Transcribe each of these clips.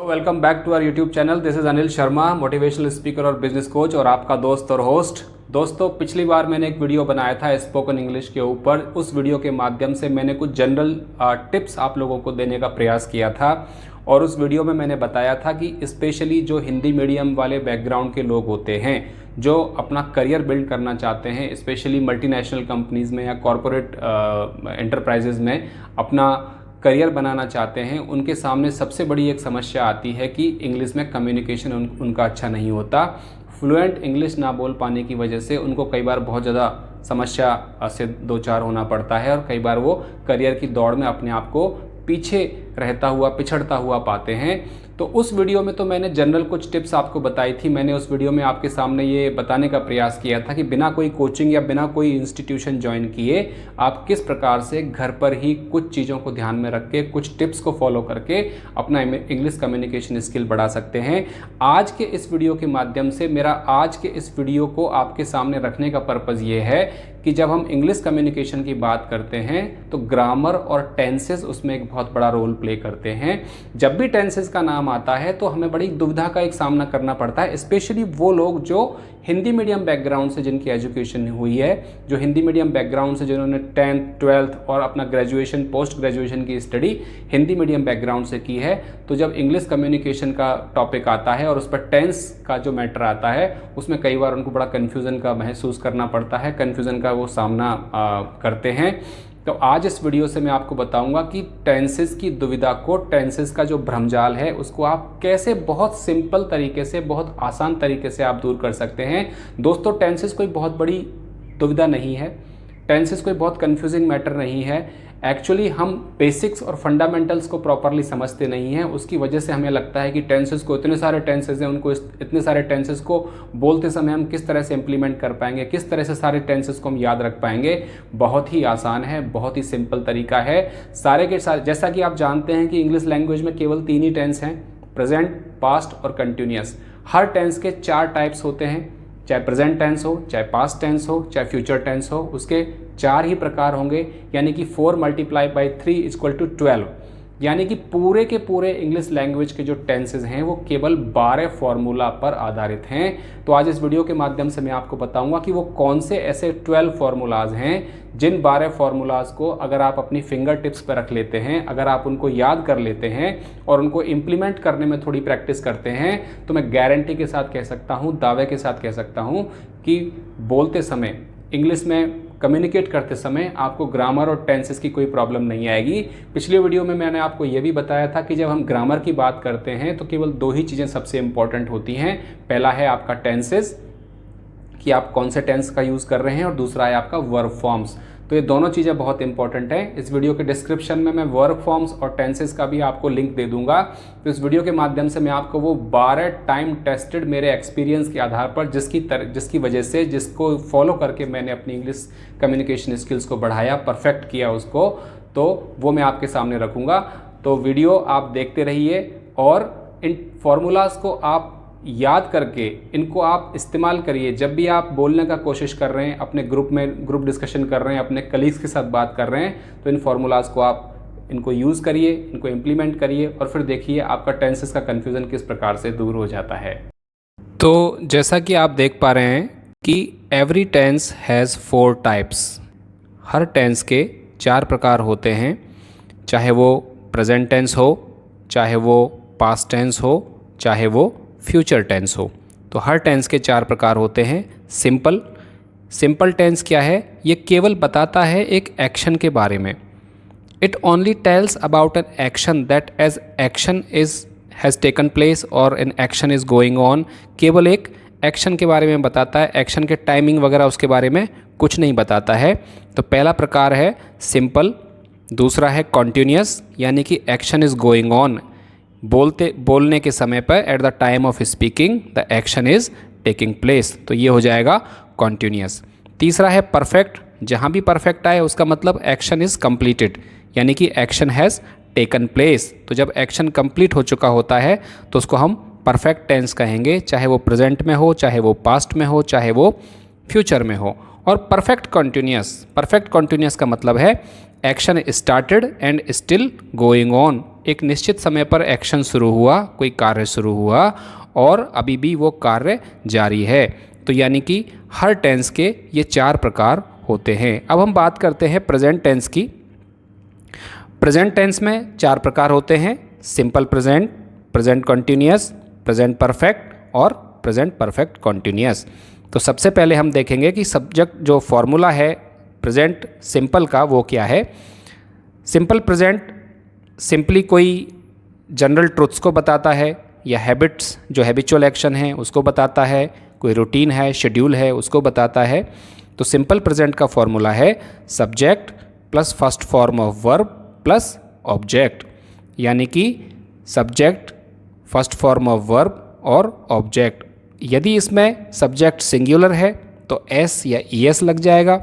Welcome back to our YouTube channel. This is Anil Sharma, motivational speaker और business coach और आपका दोस्त और होस्ट। दोस्तों, पिछली बार मैंने एक वीडियो बनाया था स्पोकन इंग्लिश के ऊपर। उस वीडियो के माध्यम से मैंने कुछ जनरल टिप्स आप लोगों को देने का प्रयास किया था और उस वीडियो में मैंने बताया था कि स्पेशली जो हिंदी मीडियम वाले बैकग्राउंड के लोग होते हैं, जो अपना करियर बिल्ड करना चाहते हैं, स्पेशली मल्टीनेशनल कंपनीज़ में या कॉरपोरेट एंटरप्राइजेज़ में अपना करियर बनाना चाहते हैं, उनके सामने सबसे बड़ी एक समस्या आती है कि इंग्लिश में कम्युनिकेशन उनका अच्छा नहीं होता। फ्लुएंट इंग्लिश ना बोल पाने की वजह से उनको कई बार बहुत ज़्यादा समस्या से दो चार होना पड़ता है और कई बार वो करियर की दौड़ में अपने आप को पीछे रहता हुआ, पिछड़ता हुआ पाते हैं। तो उस वीडियो में तो मैंने जनरल कुछ टिप्स आपको बताई थी। मैंने उस वीडियो में आपके सामने ये बताने का प्रयास किया था कि बिना कोई कोचिंग या बिना कोई इंस्टीट्यूशन ज्वाइन किए आप किस प्रकार से घर पर ही कुछ चीज़ों को ध्यान में रख के, कुछ टिप्स को फॉलो करके अपना इंग्लिश कम्युनिकेशन स्किल बढ़ा सकते हैं। आज के इस वीडियो के माध्यम से मेरा आज के इस वीडियो को आपके सामने रखने का पर्पज़ ये है कि जब हम इंग्लिश कम्युनिकेशन की बात करते हैं तो ग्रामर और टेंसेस उसमें एक बहुत बड़ा रोल प्ले करते हैं। जब भी टेंसेस का नाम आता है तो हमें बड़ी दुविधा का एक सामना करना पड़ता है, स्पेशली वो लोग जो हिंदी मीडियम बैकग्राउंड से जिनकी एजुकेशन हुई है, जो हिंदी मीडियम बैकग्राउंड से जिन्होंने 10th 12th और अपना ग्रेजुएशन, पोस्ट ग्रेजुएशन की स्टडी हिंदी मीडियम बैकग्राउंड से की है। तो जब इंग्लिश कम्युनिकेशन का टॉपिक आता है और उस पर टेंस का जो मैटर आता है, उसमें कई बार उनको बड़ा कन्फ्यूज़न का महसूस करना पड़ता है, कन्फ्यूज़न का वो सामना करते हैं। तो आज इस वीडियो से मैं आपको बताऊंगा कि टेंसेस की दुविधा को, टेंसेस का जो भ्रमजाल है, उसको आप कैसे बहुत सिंपल तरीके से, बहुत आसान तरीके से आप दूर कर सकते हैं। दोस्तों, टेंसेस कोई बहुत बड़ी दुविधा नहीं है, टेंसेस कोई बहुत कंफ्यूजिंग मैटर नहीं है। एक्चुअली हम बेसिक्स और फंडामेंटल्स को प्रॉपरली समझते नहीं हैं, उसकी वजह से हमें लगता है कि टेंसेस को, इतने सारे टेंसेस हैं, उनको इतने सारे टेंसेस को बोलते समय हम किस तरह से इम्प्लीमेंट कर पाएंगे, किस तरह से सारे टेंसेस को हम याद रख पाएंगे। बहुत ही आसान है, बहुत ही सिंपल तरीका है। सारे के सारे, जैसा कि आप जानते हैं कि इंग्लिश लैंग्वेज में केवल 3 ही टेंस हैं, प्रेजेंट, पास्ट और कंटिन्यूअस। हर टेंस के 4 टाइप्स होते हैं, चाहे प्रेजेंट टेंस हो, चाहे पास्ट टेंस हो, चाहे फ्यूचर टेंस हो, उसके 4 ही प्रकार होंगे। यानी कि 4 × 3 = 12। यानी कि पूरे के पूरे इंग्लिश लैंग्वेज के जो टेंसेस हैं वो केवल 12 फार्मूला पर आधारित हैं। तो आज इस वीडियो के माध्यम से मैं आपको बताऊंगा कि वो कौन से ऐसे 12 फार्मूलाज हैं जिन 12 फार्मूलाज को अगर आप अपनी फिंगर टिप्स पर रख लेते हैं, अगर आप उनको याद कर लेते हैं और उनको इम्प्लीमेंट करने में थोड़ी प्रैक्टिस करते हैं, तो मैं गारंटी के साथ कह सकता हूँ, दावे के साथ कह सकता हूँ कि बोलते समय, इंग्लिश में कम्युनिकेट करते समय आपको ग्रामर और टेंसेस की कोई प्रॉब्लम नहीं आएगी। पिछले वीडियो में मैंने आपको ये भी बताया था कि जब हम ग्रामर की बात करते हैं तो केवल 2 ही चीज़ें सबसे इंपॉर्टेंट होती हैं। पहला है आपका टेंसेस, कि आप कौन से टेंस का यूज़ कर रहे हैं, और दूसरा है आपका वर्ब फॉर्म्स। तो ये दोनों चीज़ें बहुत इंपॉर्टेंट हैं। इस वीडियो के डिस्क्रिप्शन में मैं वर्ब फॉर्म्स और टेंसेस का भी आपको लिंक दे दूंगा। तो इस वीडियो के माध्यम से मैं आपको वो 12 टाइम टेस्टेड मेरे एक्सपीरियंस के आधार पर, जिसकी वजह से, जिसको फॉलो करके मैंने अपनी इंग्लिश कम्युनिकेशन स्किल्स को बढ़ाया, परफेक्ट किया उसको, तो वो मैं आपके सामने रखूँगा। तो वीडियो आप देखते रहिए और इन फॉर्मूलाज को आप याद करके इनको आप इस्तेमाल करिए। जब भी आप बोलने का कोशिश कर रहे हैं, अपने ग्रुप में ग्रुप डिस्कशन कर रहे हैं, अपने कलीग्स के साथ बात कर रहे हैं, तो इन फार्मूलाज को आप इनको यूज़ करिए, इनको इम्प्लीमेंट करिए और फिर देखिए आपका टेंसेस का कन्फ्यूज़न किस प्रकार से दूर हो जाता है। तो जैसा कि आप देख पा रहे हैं कि एवरी टेंस हैज़ 4 टाइप्स। हर टेंस के 4 प्रकार होते हैं, चाहे वो प्रेजेंट टेंस हो, चाहे वो पास्ट टेंस हो, चाहे वो फ्यूचर टेंस हो। तो हर टेंस के 4 प्रकार होते हैं। सिंपल टेंस क्या है? ये केवल बताता है एक एक्शन के बारे में। It only tells about an action that as action has taken place और an action is going on. केवल एक एक्शन के बारे में बताता है, एक्शन के टाइमिंग वगैरह उसके बारे में कुछ नहीं बताता है। तो पहला प्रकार है सिंपल। दूसरा है कॉन्टिन्यूअस, यानी कि एक्शन इज़ गोइंग ऑन, बोलने के समय पर, eight the time of speaking the action is taking place, तो ये हो जाएगा कॉन्टिन्यूअस। तीसरा है परफेक्ट। जहाँ भी परफेक्ट आए उसका मतलब एक्शन इज कंप्लीटेड, यानी कि एक्शन हैज़ टेकन प्लेस। तो जब एक्शन कंप्लीट हो चुका होता है तो उसको हम परफेक्ट टेंस कहेंगे, चाहे वो प्रेजेंट में हो, चाहे वो पास्ट में हो, चाहे वो फ्यूचर में हो। और परफेक्ट कॉन्टिन्यूअस का मतलब है action started and still going on, एक निश्चित समय पर एक्शन शुरू हुआ, कोई कार्य शुरू हुआ और अभी भी वो कार्य जारी है। तो यानी कि हर टेंस के ये 4 प्रकार होते हैं। अब हम बात करते हैं प्रेजेंट टेंस की। प्रेजेंट टेंस में 4 प्रकार होते हैं, simple present, present continuous, present perfect और प्रेजेंट परफेक्ट कंटिन्यूअस। तो सबसे पहले हम देखेंगे कि सब्जेक्ट जो फॉर्मूला है प्रेजेंट सिंपल का वो क्या है। सिंपल प्रेजेंट सिंपली कोई जनरल ट्रुथ्स को बताता है या हैबिट्स जो हैबिचुअल एक्शन है उसको बताता है, कोई रूटीन है, शेड्यूल है उसको बताता है। तो सिंपल प्रेजेंट का फॉर्मूला है subject plus first form of verb plus object, यानी कि subject, first form of verb और ऑब्जेक्ट। यदि इसमें सब्जेक्ट सिंगुलर है तो एस या ईएस लग जाएगा,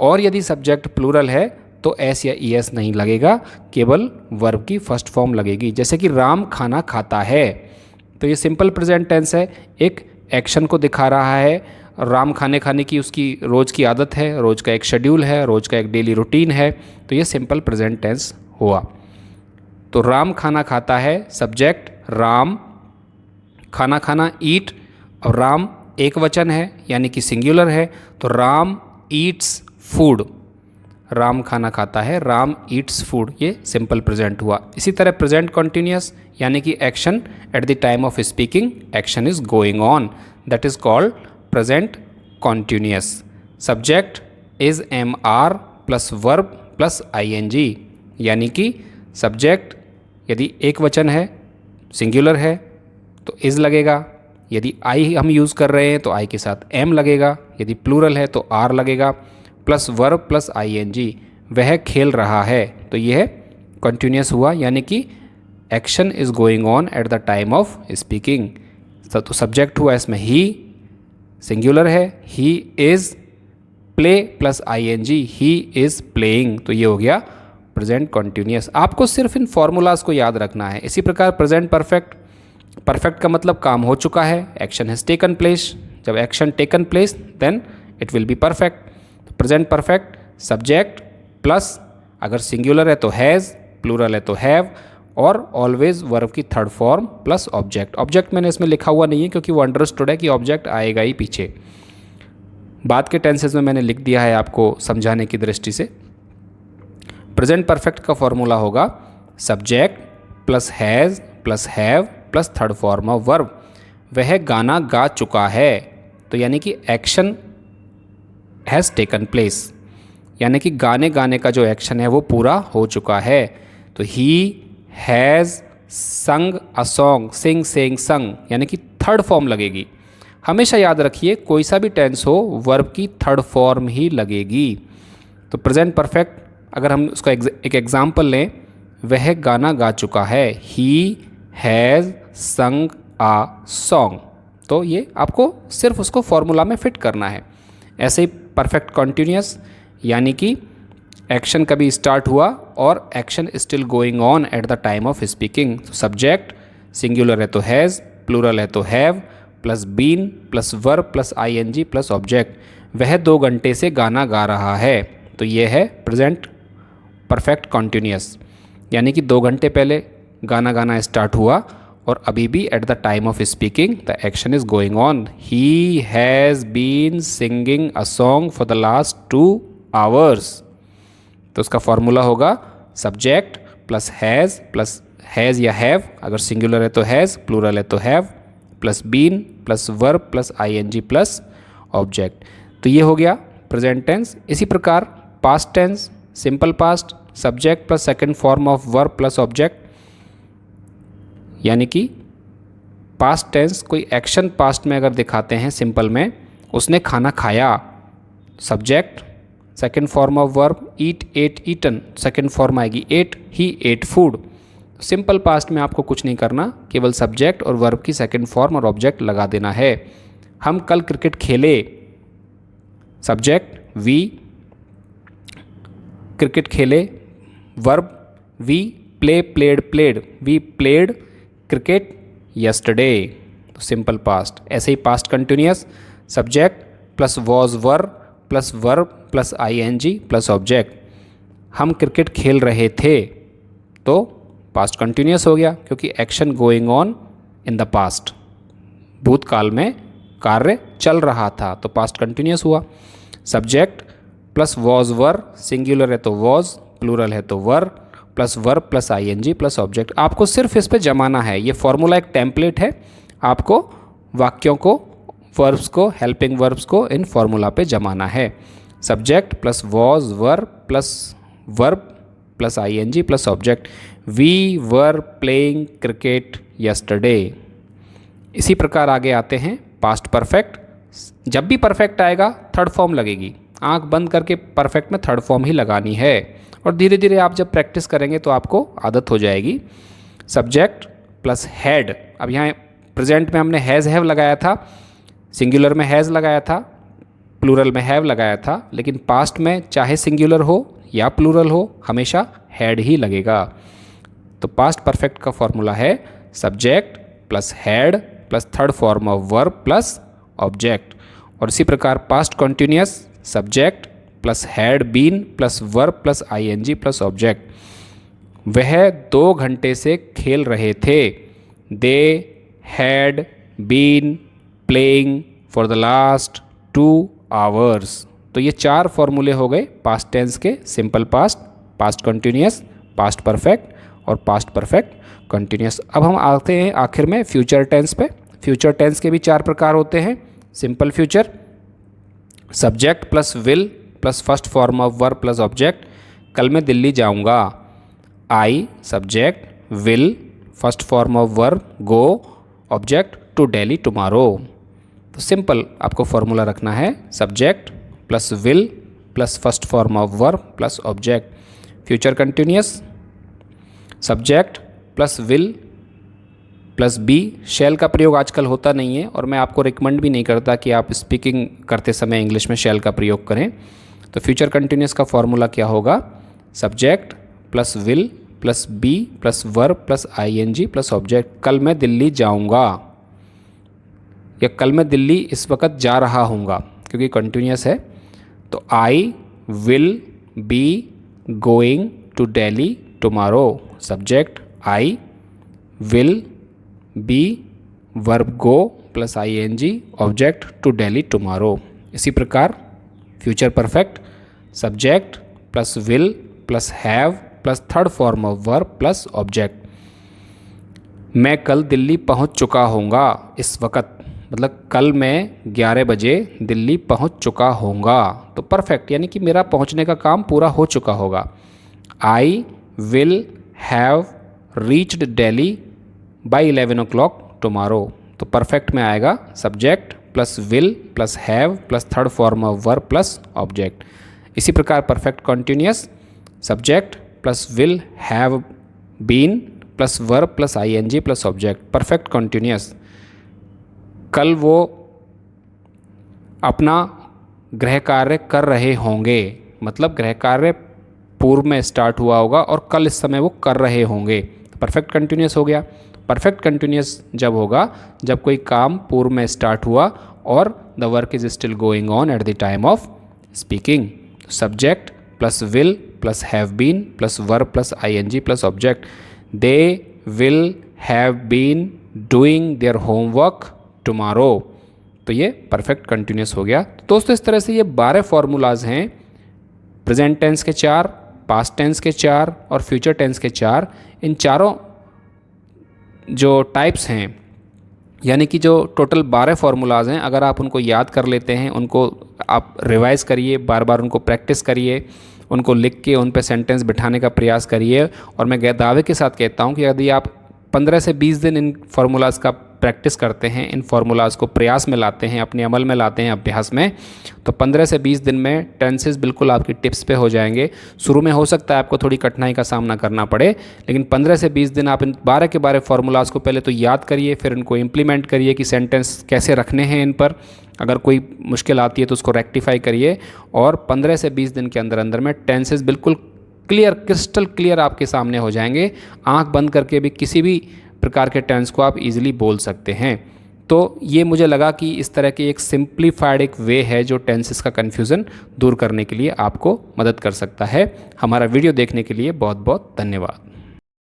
और यदि सब्जेक्ट प्लूरल है तो एस या ईएस नहीं लगेगा, केवल वर्ब की फर्स्ट फॉर्म लगेगी। जैसे कि राम खाना खाता है, तो ये सिंपल प्रेजेंट टेंस है, एक एक्शन को दिखा रहा है। राम खाने की उसकी रोज़ की आदत है, रोज़ का एक शेड्यूल है, रोज़ का एक डेली रूटीन है, तो ये सिंपल प्रेजेंट टेंस हुआ। तो राम खाना खाता है, सब्जेक्ट राम, खाना ईट, और राम एक वचन है यानी कि सिंगुलर है, तो राम ईट्स फूड, राम खाना खाता है, राम ईट्स फूड, ये सिंपल प्रेजेंट हुआ। इसी तरह प्रेजेंट कंटिन्यूअस यानी कि action at the time of speaking, action is going on, that is called present continuous. Subject is am are plus verb plus ING, यानी कि सब्जेक्ट यदि एक वचन है, सिंगुलर है तो इज लगेगा, यदि आई हम यूज़ कर रहे हैं तो आई के साथ एम लगेगा, यदि प्लूरल है तो आर लगेगा, प्लस वर्ब प्लस आईएनजी, वह खेल रहा है, तो यह कंटिन्यूअस हुआ, यानी कि action is going on at the time of speaking. तो सब्जेक्ट हुआ इसमें ही, सिंगुलर है, he is, play plus ING, he is playing, तो ये हो गया प्रेजेंट कंटिन्यूअस। आपको सिर्फ इन फॉर्मूलाज को याद रखना है। इसी प्रकार प्रेजेंट परफेक्ट, परफेक्ट का मतलब काम हो चुका है, एक्शन हैज़ टेकन प्लेस, जब action taken place then it will be perfect. Present perfect subject plus अगर सिंगुलर है तो हैज़, प्लूरल है तो हैव, और ऑलवेज वर्ब की third form plus object. Object मैंने इसमें लिखा हुआ नहीं है क्योंकि वो अंडरस्टूड है कि ऑब्जेक्ट आएगा ही पीछे, बाद के टेंसेज में मैंने लिख दिया है आपको समझाने की दृष्टि से। प्रेजेंट परफेक्ट का फॉर्मूला होगा subject plus has plus have plus third form of verb, वह गाना गा चुका है, तो यानी कि एक्शन हैज़ टेकन प्लेस, यानी कि गाने का जो एक्शन है वो पूरा हो चुका है। तो ही हैज़ संग अ सॉन्ग, सिंग सेइंग संग, यानी कि थर्ड फॉर्म लगेगी। हमेशा याद रखिए कोई सा भी टेंस हो वर्ब की थर्ड फॉर्म ही लगेगी। तो प्रेजेंट परफेक्ट अगर हम उसका एक एग्जाम्पल लें, वह गाना गा चुका है, ही हैज़ संग आ सॉन्ग, तो ये आपको सिर्फ उसको फॉर्मूला में फिट करना है। ऐसे ही परफेक्ट कंटिन्यूअस यानी कि एक्शन कभी स्टार्ट हुआ और action still going on at the time of speaking. तो सब्जेक्ट सिंगुलर है तो हैज़, प्लूरल है तो have, plus been plus verb plus ING plus object, वह 2 घंटे से गाना गा रहा है, तो ये है प्रेजेंट परफेक्ट कंटिन्यूअस, यानी कि 2 घंटे पहले गाना स्टार्ट हुआ और अभी भी at the time of speaking the action is going on. He has been singing a song for the last 2 hours. तो उसका फॉर्मूला होगा सब्जेक्ट प्लस हैज़ या हैव, अगर सिंगुलर है तो हैज़, प्लूरल है तो have, plus been plus verb plus ING plus object. तो ये हो गया प्रेजेंट टेंस। इसी प्रकार past tense, simple past, subject plus second form of verb plus object, यानी कि पास्ट टेंस कोई एक्शन पास्ट में अगर दिखाते हैं सिंपल में, उसने खाना खाया, subject second form of verb eat ate eaten, second form आएगी ate, he ate food. Simple past में आपको कुछ नहीं करना, केवल सब्जेक्ट और वर्ब की सेकंड फॉर्म और ऑब्जेक्ट लगा देना है। हम कल क्रिकेट खेले, सब्जेक्ट वी, क्रिकेट खेले, verb we play played, we played cricket yesterday, तो सिंपल पास्ट। ऐसे ही past continuous, subject plus was verb plus ING plus object, हम क्रिकेट खेल रहे थे, तो पास्ट कंटिन्यूस हो गया क्योंकि action going on in the past, भूतकाल में कार्य चल रहा था तो पास्ट कंटिन्यूस हुआ। Subject plus was were, singular है तो वॉज, प्लूरल है तो वर, plus verb plus ING plus object. आपको सिर्फ इस पे जमाना है, ये फॉर्मूला एक टेम्पलेट है, आपको वाक्यों को, वर्ब्स को, हेल्पिंग वर्ब्स को इन फॉर्मूला पे जमाना है। Subject plus was were plus verb plus ING plus object. We were playing cricket yesterday. इसी प्रकार आगे आते हैं पास्ट परफेक्ट। जब भी परफेक्ट आएगा थर्ड फॉर्म लगेगी, आंख बंद करके परफेक्ट में थर्ड फॉर्म ही लगानी है और धीरे धीरे आप जब प्रैक्टिस करेंगे तो आपको आदत हो जाएगी। सब्जेक्ट प्लस हैड, अब यहाँ प्रेजेंट में हमने हैज़ हैव लगाया था, सिंगुलर में हैज़ लगाया था, प्लूरल में हैव लगाया था, लेकिन पास्ट में चाहे सिंगुलर हो या प्लूरल हो हमेशा हैड ही लगेगा। तो पास्ट परफेक्ट का फॉर्मूला है subject plus had plus third form of verb plus object. और इसी प्रकार past continuous subject plus had been plus verb plus ING plus object. वह 2 घंटे से खेल रहे थे। They had been playing for the last 2 hours. तो ये 4 फॉर्मूले हो गए पास्ट टेंस के, simple past, past continuous, past perfect और पास्ट परफेक्ट कंटिन्यूस। अब हम आते हैं आखिर में फ्यूचर टेंस पे। फ्यूचर टेंस के भी 4 प्रकार होते हैं। Simple future, subject plus will plus first form of verb plus object. कल मैं दिल्ली जाऊंगा। I subject, will first form of verb, go object, to Delhi tomorrow. तो सिंपल आपको फॉर्मूला रखना है subject plus will plus first form of verb plus object. Future continuous subject plus will plus be. Shall का प्रयोग आजकल होता नहीं है और मैं आपको रिकमेंड भी नहीं करता कि आप स्पीकिंग करते समय इंग्लिश में शैल का प्रयोग करें। तो फ्यूचर कंटिन्यूस का फॉर्मूला क्या होगा? Subject plus will plus be plus verb plus ING plus object. कल मैं दिल्ली जाऊंगा या कल मैं दिल्ली इस वक्त जा रहा हूँगा क्योंकि कंटिन्यूस है। तो I will be going to Delhi tomorrow. Subject I will be verb go plus ING object to Delhi tomorrow. इसी प्रकार future perfect subject plus will plus have plus third form of verb plus object. मैं कल दिल्ली पहुंच चुका होऊंगा इस वक्त, मतलब कल मैं 11 बजे दिल्ली पहुंच चुका होऊंगा। तो परफेक्ट यानी कि मेरा पहुंचने का काम पूरा हो चुका होगा। I will have reached Delhi by 11 o'clock tomorrow. तो परफेक्ट में आएगा subject plus will plus have plus third form of verb plus object. इसी प्रकार perfect continuous subject plus will have been plus verb plus ING plus object. Perfect continuous कल वो अपना गृह कार्य कर रहे होंगे, मतलब गृह कार्य पूर्व में स्टार्ट हुआ होगा और कल इस समय वो कर रहे होंगे। परफेक्ट कंटिन्यूस हो गया। परफेक्ट कंटिन्यूस जब होगा जब कोई काम पूर्व में स्टार्ट हुआ और the work is still going on at the time of speaking. Subject plus will plus have been plus verb plus ING plus object. They will have been doing their homework tomorrow. तो ये perfect continuous हो गया। दोस्तों इस तरह से ये 12 formulas हैं, प्रेजेंट टेंस के 4, पास्ट टेंस के 4 और फ्यूचर टेंस के 4। इन चारों जो टाइप्स हैं यानी कि जो टोटल 12 फार्मूलाज हैं, अगर आप उनको याद कर लेते हैं, उनको आप रिवाइज़ करिए, बार बार उनको प्रैक्टिस करिए, उनको लिख के उन पे सेंटेंस बिठाने का प्रयास करिए। और मैं दावे के साथ कहता हूं कि यदि आप 15 से 20 दिन इन फार्मूलाज का प्रैक्टिस करते हैं, इन फार्मूलाज को प्रयास में लाते हैं, अपने अमल में लाते हैं, अभ्यास में, तो 15 से 20 दिन में टेंसेस बिल्कुल आपकी टिप्स पे हो जाएंगे। शुरू में हो सकता है आपको थोड़ी कठिनाई का सामना करना पड़े, लेकिन 15 से 20 दिन आप इन 12 के 12 फार्मूलाज को पहले तो याद करिए, फिर इनको इम्प्लीमेंट करिए कि सेंटेंस कैसे रखने हैं इन पर। अगर कोई मुश्किल आती है तो उसको रेक्टिफाई करिए और 15 से 20 दिन के अंदर अंदर में टेंसेस बिल्कुल क्लियर, क्रिस्टल क्लियर आपके सामने हो जाएंगे। आंख बंद करके भी किसी भी प्रकार के टेंस को आप इजीली बोल सकते हैं। तो ये मुझे लगा कि इस तरह की एक सिंप्लीफाइड एक वे है जो टेंसेस का कन्फ्यूज़न दूर करने के लिए आपको मदद कर सकता है। हमारा वीडियो देखने के लिए बहुत बहुत धन्यवाद।